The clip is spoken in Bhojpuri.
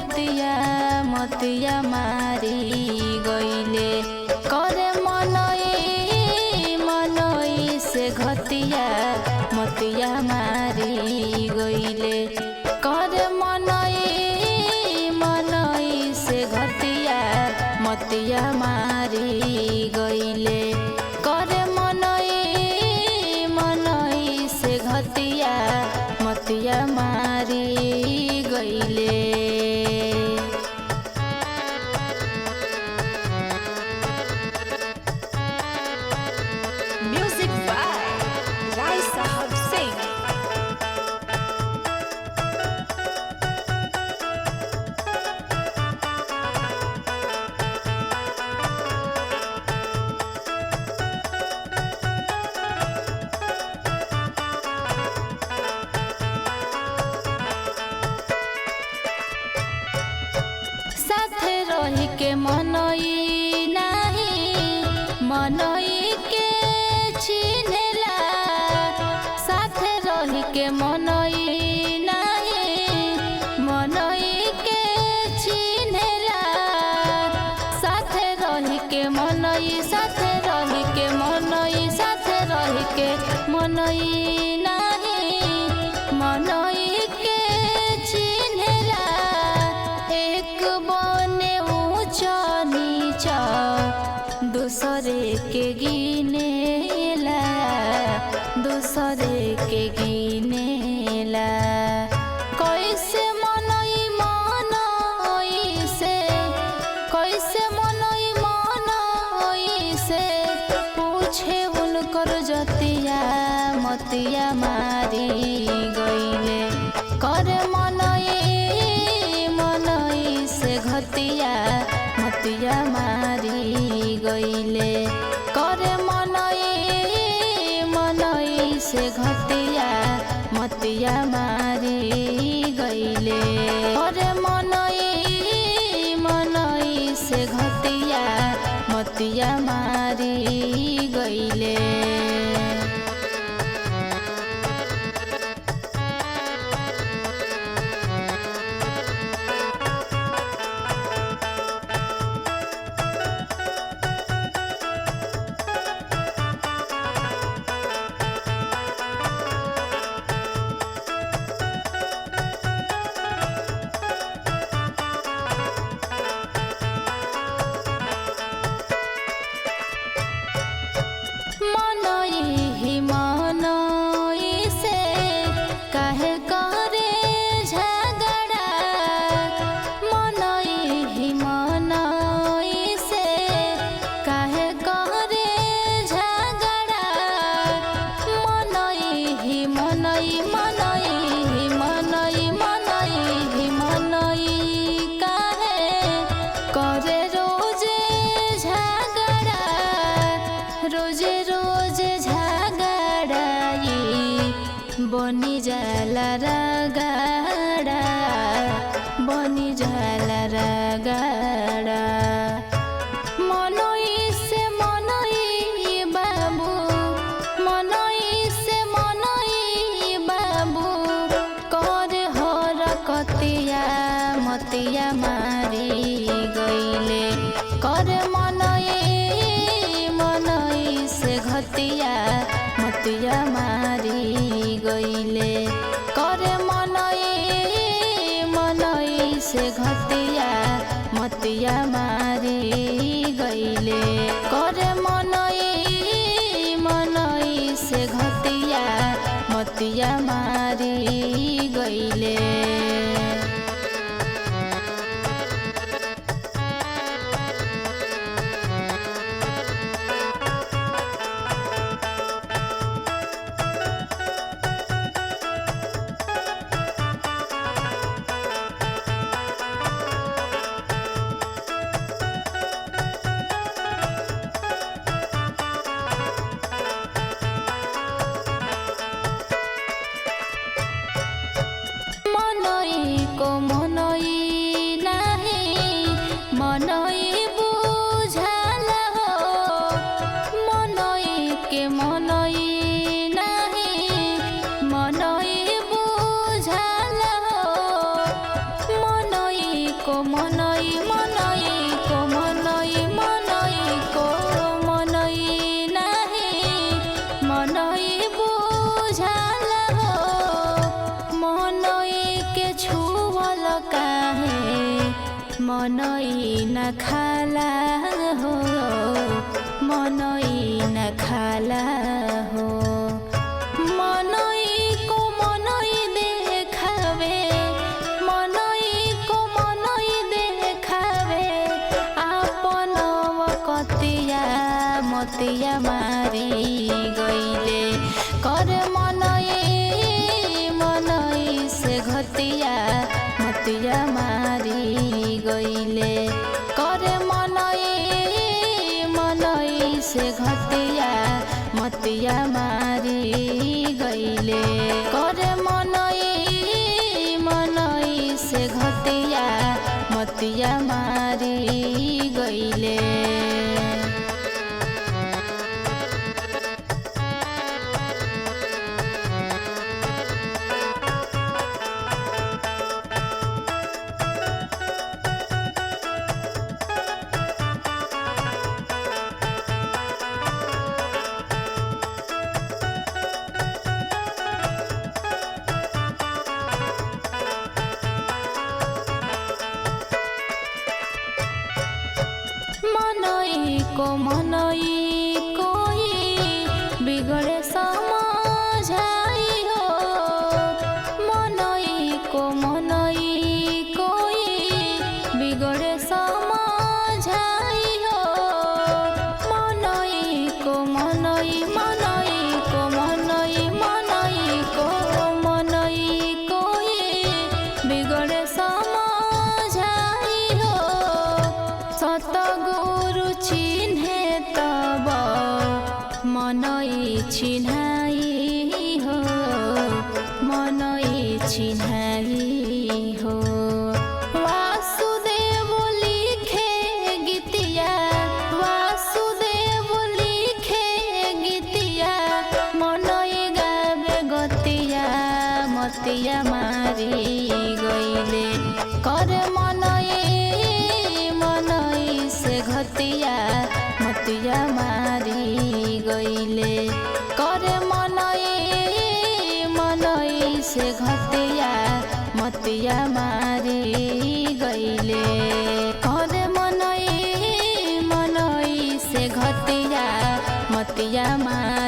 घतिया मतिया मारी गईले करे मनई से घतिया मतिया मारी गईले करे मनई से घतिया मतिया मारी गईले करे मनई से घतिया मतिया मारी गईले। Music by Rai Sahab Singh. साथे रही के मनई नाही मनई के चिन्हला साथे रही के मनई नाही मनई के चिन्हला साथे रही के मनई साथे रही के मनई साथे रही के मनई नाही मनई के चिन्हला एक बने ऊंचा नीचा दूसरे के गिनेला दूसरे के गिनेला कैसे मनई से पूछे उनकर जतिया मतिया मारी गईले करे मनई से घतिया मतिया मारी गईले करे मनई से घतिया मतिया मारी गईले करे मनई से घतिया मतिया मारी गईले। मनई से काहे करे झगड़ा मनई से काहे करे झगड़ा मनई काहे करे रोजे झगड़ा रोजे झगड़ाई बनी जाला रगड़ा बनी जाला रगड़ा मनई से मनई बाबू करे हर कतिया मतिया मारी गईले करे मनई से घतिया मतिया मारी गईले करे मनई से घतिया मतिया मारी गईले करे मनई से घतिया मतिया मारी गईले। मनई न खाला हो, मनई न खाला हो। मनई को मनई देखावे, मनई को मनई देखावे, आपन कतिया मतिया मारी गईले। कर मनई मनई से घतिया मतिया मारी गईले। कर मनई मनई से घतिया मतिया मारी गईले। कर मनई मनई से घतिया मतिया मारी गईले। मनई को मनई कोई बिगड़े समझाई हो। मनई को मनई कोई बिगड़े समझाई हो। मनई को मनई मनई को मनई मनई को मनई कोई बिगड़े समझाई हो। सतगुरु चिन्हे तब मनई चिन्हाई हो, मनई चिन्हाई हो। वासुदेव लिखे गीतिया, वासुदेव लिखे गीतिया, मनई गावे गतिया मतिया मारी गईले। कर मनई मनई से घतिया मतिया मारी गईले। कर मनई मनई से घतिया मतिया मारी गईले। कर मनई मनई से घतिया मतिया मारी